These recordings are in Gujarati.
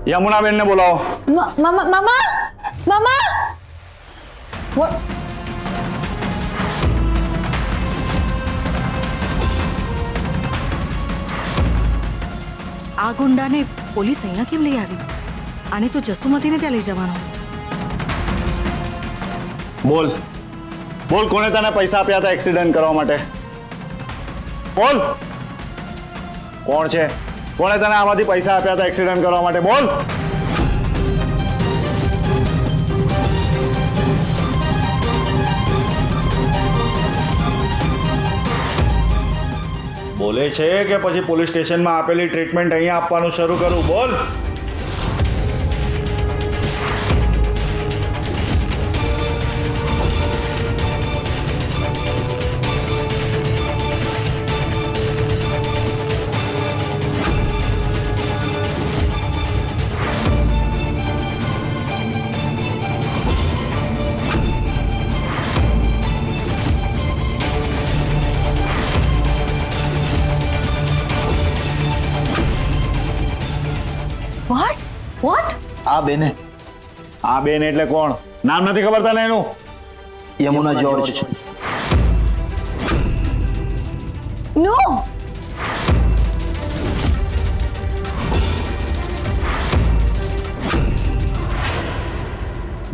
યમુનાબેન ને બોલાવો. મામા મામા મામા આ ગુંડાને પોલીસ અહીંયા કેમ લઈ આવી? આને તો જસુમતીને ત્યાં લઈ જવાનો. બોલ બોલ, કોને તને પૈસા આપ્યા હતા એક્સિડન્ટ કરવા માટે? બોલ, કોણ છે? કોણે તને આમાંથી પૈસા આપ્યા હતા એક્સિડન્ટ કરવા માટે? બોલ. બોલે છે કે પછી પોલીસ સ્ટેશનમાં આપેલી ટ્રીટમેન્ટ અહીંયા આપવાનું શરૂ કરું? બોલ. વોટ? આ બેન એટલે કોણ? નામ નથી ખબર તને એનું? યમુના જ્યોર્જ. નો.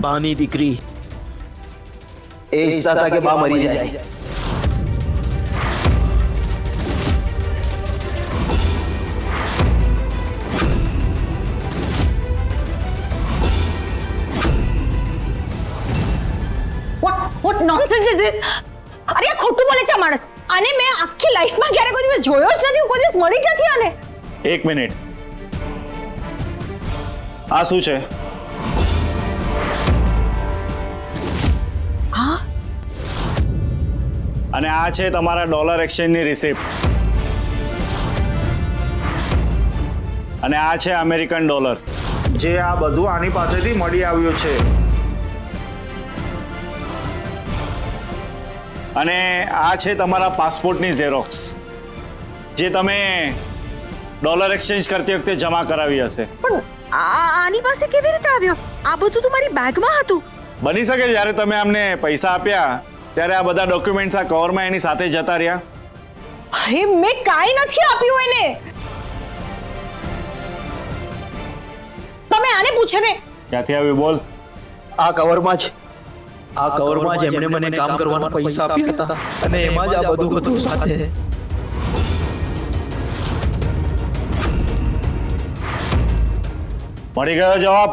બાની દીકરી એ ઈચ્છતા હતા કે બા મરી જાય. What nonsense is this? અરે આ ખોટું બોલે છે આ માણસ. આને મેં આખી લાઈફમાં ક્યારે કોઈ દિવસ જોયો જ નથી. કોઈ દિવસ મળી જ નથી આને. એક મિનિટ, આ શું છે? હા, અને આ છે તમારા ડોલર એક્સચેન્જની રિસિપ્ટ. અને આ છે અમેરિકન ડોલર, જે આ બધું આની પાસેથી મળી આવ્યું છે. અને આ છે તમારા પાસપોર્ટની ઝેરોક્સ, જે તમે ડોલર એક્સચેન્જ કરતી વખતે જમા કરાવી હશે. પણ આની પાસે કેવી રીતે આવ્યો? આ બધું તો મારી બેગમાં હતું. બની શકે જ્યારે તમે અમને પૈસા આપ્યા ત્યારે આ બધા ડોક્યુમેન્ટ્સ આ કવરમાં એની સાથે જતા રહ્યા. અરે મેં કાઈ નથી આપ્યું એને. તમે આને પૂછો ને. ક્યાંથી આવ્યું? બોલ. આ કવરમાં જ એમણે મને કામ કરવાના પૈસા આપ્યા હતા અને એમાં જ આ બધું હતું સાથે. મળી ગયો જવાબ?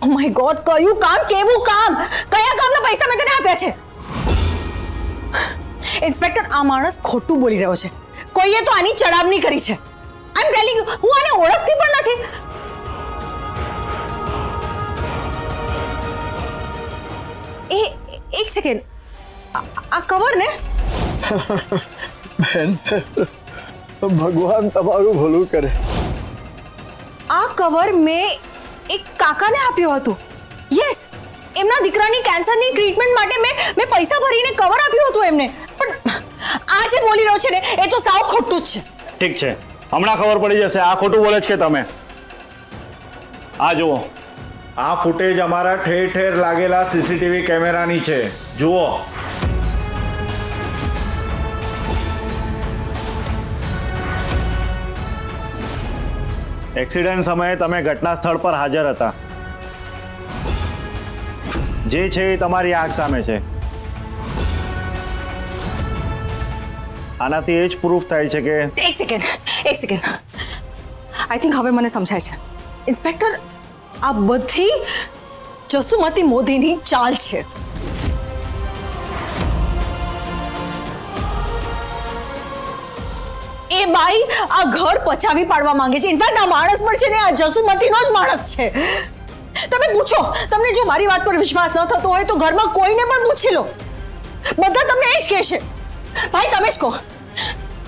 ઓ માય ગોડ, કયું કામ? કેવું કામ? કયા કામના પૈસા મેં તને આપ્યા છે? ઇન્સ્પેક્ટર, આ માણસ ખોટું બોલી રહ્યો છે. કોઈએ તો આની ચડાવણી કરી છે. આઈ એમ ટેલિંગ યુ, હું આને ઓળખતી પણ નથી. એક સેકન્ડ, આ કવર ને? બેન, ભગવાન તમારું ભલું કરે. આ કવર મેં એક કાકાને આપ્યું હતું. યસ, એમના દીકરાની કેન્સરની ટ્રીટમેન્ટ માટે મેં પૈસા ભરીને કવર આપ્યું હતું એમને. પણ આ જે બોલી રહ્યો છે ને, એ તો સાવ ખોટું જ છે. ઠીક છે, હમણાં ખબર પડી જશે આ ખોટું બોલે છે કે તમે. આ જુઓ, આ ફૂટેજ અમારા ઠેર ઠેર લાગેલા સીસીટીવી કેમેરાની છે. જુઓ. એક્સિડન્ટ સમયે તમે ઘટના સ્થળ પર હાજર હતા. જે છે એ તમારી આંખ સામે છે. આનાથી એ જ પ્રૂફ થાય છે કે એક સેકન્ડ. આઈ થિંક હવે મને સમજાય છે. ઇન્સ્પેક્ટર, આ બધી જસુમતી મોદીની ચાલ છે. એ બાઈ આ ઘર પચાવી પાડવા માંગે છે. ઇનફેક્ટ આ માણસ પણ છે ને આ જસુમતીનો જ માણસ છે. તમે પૂછો, તમને જો મારી વાત પર વિશ્વાસ ન થતો હોય તો ઘરમાં કોઈને પણ પૂછી લો. બધા તમને એ જ કહેશે. ભાઈ તમે જ કહો.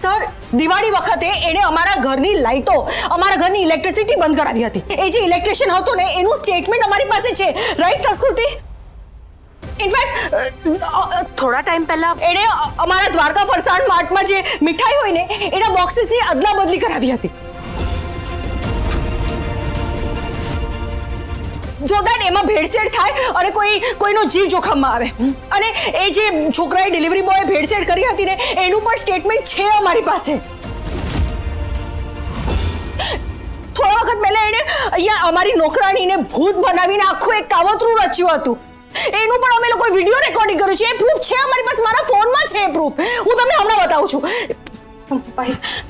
સર, દિવાળી વખતે એણે અમારા ઘરની લાઈટો, અમારા ઘરની ઇલેક્ટ્રિસિટી બંધ કરાવી હતી. એ જે ઇલેક્ટ્રિશિયન હતો ને, એનું સ્ટેટમેન્ટ અમારી પાસે છે. રાઈટ સંસ્કૃતિ? ઇનફેક્ટ થોડા ટાઈમ પહેલા એણે અમારા દ્વારકા ફરસાણ માર્ટમાં જે મીઠાઈ હોય ને, એના બોક્સીસની અદલા બદલી કરાવી હતી. સો દેટ એમાં ભેળસેળ થાય અને કોઈનો જીવ જોખમમાં આવે. અને એ જે છોકરાએ ડિલિવરી બોય ભેળસેળ કરી હતી ને એનું પણ સ્ટેટમેન્ટ છે અમારી પાસે. થોડા વખત પહેલા એણે અહીંયા અમારી નોકરાણીને ભૂત બનાવીને આખું એક કાવતરું રચ્યું હતું. એનું પણ અમે લોકોએ વિડીયો રેકોર્ડિંગ કર્યું છે. એ પ્રૂફ છે અમારી પાસે, મારા ફોનમાં છે એ પ્રૂફ. હું તમને હમણાં બતાવું છું.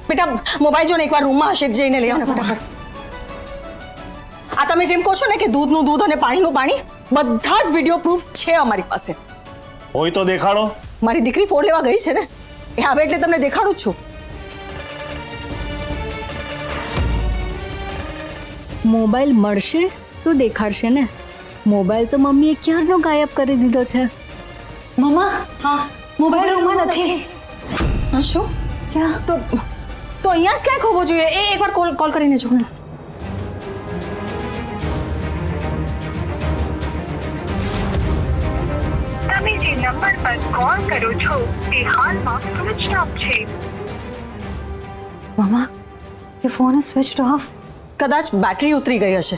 બેટા મોબાઈલ જો ને એકવાર રૂમમાં હશે જઈને લઈ આવજો ફટાફટ. આ તમે જેમ કહો છો ને કે દૂધનું દૂધ અને પાણીનું પાણી, બધા જ વિડીયો પ્રૂફ છે અમારી પાસે. હોય તો દેખાડો. મારી દીકરી ફોન લેવા ગઈ છે ને, એ આવે એટલે તમને દેખાડું જ છું. મોબાઈલ મળશે તો દેખાડશે ને. મોબાઈલ તો મમ્મીએ ક્યારનો ગાયબ કરી દીધો છે. મમ્મા, હા મોબાઈલ રૂમમાં નથી. શું? ક્યાં? તો અહીંયા જ ક્યાંક હોવો જોઈએ. એ એકવાર કોલ કરીને જો. તમે જે નંબર પર કોલ કરો છો તે હાલમાં સ્વિચ ઓફ છે. મમ્મા, એ ફોન સ્વિચ ઓફ. કદાચ બેટરી ઉતરી ગઈ હશે,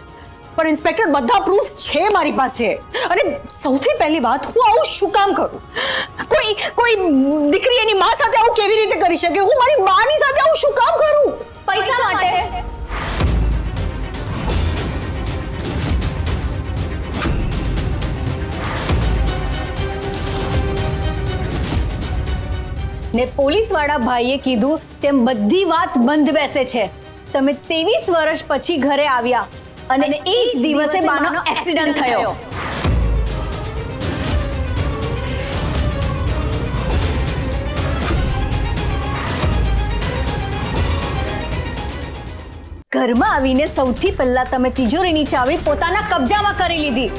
પણ ઇન્સ્પેક્ટર બધા પ્રૂફ્સ છે મારી પાસે. અને સૌથી પહેલી વાત, હું આવું શું કામ કરું? કોઈ દીકરી એની માં સાથે આવું કેવી રીતે કરી શકે? હું મારી બાની સાથે આવું શું કામ કરું? પૈસા માટે. ને પોલીસ વાળા ભાઈએ કીધું તેમ બધી વાત બંધ બેસે છે. તમે 23 વર્ષ પછી ઘરે આવ્યા અને એ જ દિવસે બાનો એક્સિડન્ટ થયો. ઘરમાં આવીને સૌથી પહેલા તમે તિજોરીની ચાવી પોતાના કબજામાં કરી લીધી.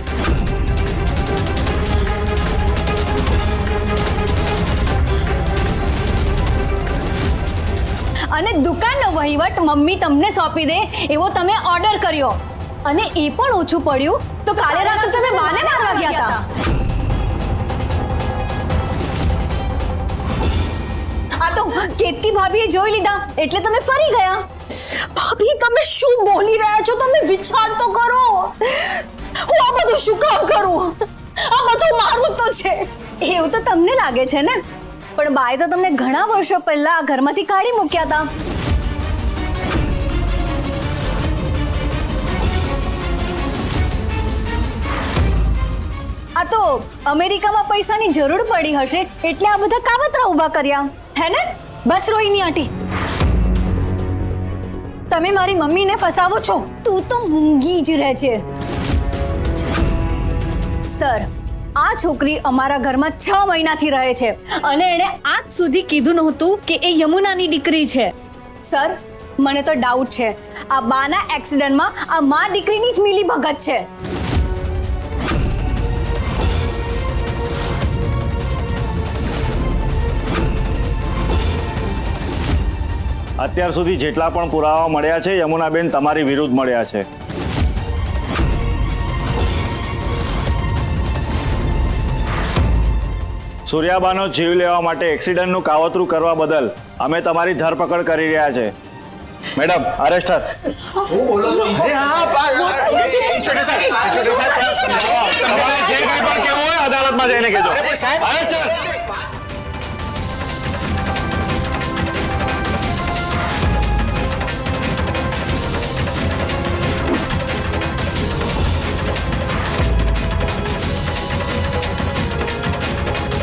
અને દુકાનનો વહીવટ મમ્મી તમને સોંપી દે એવો તમે ઓર્ડર કર્યો. અને એ પણ ઓછું પડ્યું તો કાલે રાતે તમે બાને મારવા ગયા હતા. આ તો કેતકી ભાભીએ જોઈ લીધા એટલે તમે ફરી ગયા. ભાભી, તમે શું બોલી રહ્યા છો? તમે વિચાર તો કરો. હું આ બધું શું કામ કરું? આ બધું મારું તો છે. એવું તો તમને લાગે છે ને, પણ બાએ તો તમને ઘણા વર્ષો પહેલા આ ઘરમાંથી કાઢી મૂક્યા હતા. આ તો અમેરિકામાં પૈસાની જરૂર પડી હશે એટલે આ બધા કાવતરા ઊભા કર્યા, હે ને? બસ રોહિણી આંટી, તમે મારી મમ્મીને ફસાવો છો. તું તો મૂંગી જ રહે છે. સર, આ છોકરી અમારા ઘરમાં 6 મહિનાથી રહે છે અને એણે આજ સુધી કીધું નહોતું કે એ યમુનાની દીકરી છે. સર, મને તો ડાઉટ છે આ બાના એક્સિડન્ટમાં આ માં દીકરીની જ મિલી ભગત છે. અત્યાર સુધી જેટલા પણ પુરાવા મળ્યા છે યમુનાબેન તમારી વિરુદ્ધ મળ્યા છે. સૂર્યાબાનો જીવ લેવા માટે એક્સિડન્ટનું કાવતરું કરવા બદલ અમે તમારી ધરપકડ કરી રહ્યા છે. Madam, arrester. શું બોલો છો? તમારે જે કંઈ પણ કહેવું હોય અદાલતમાં જઈને કહેજો. અરેસ્ટર.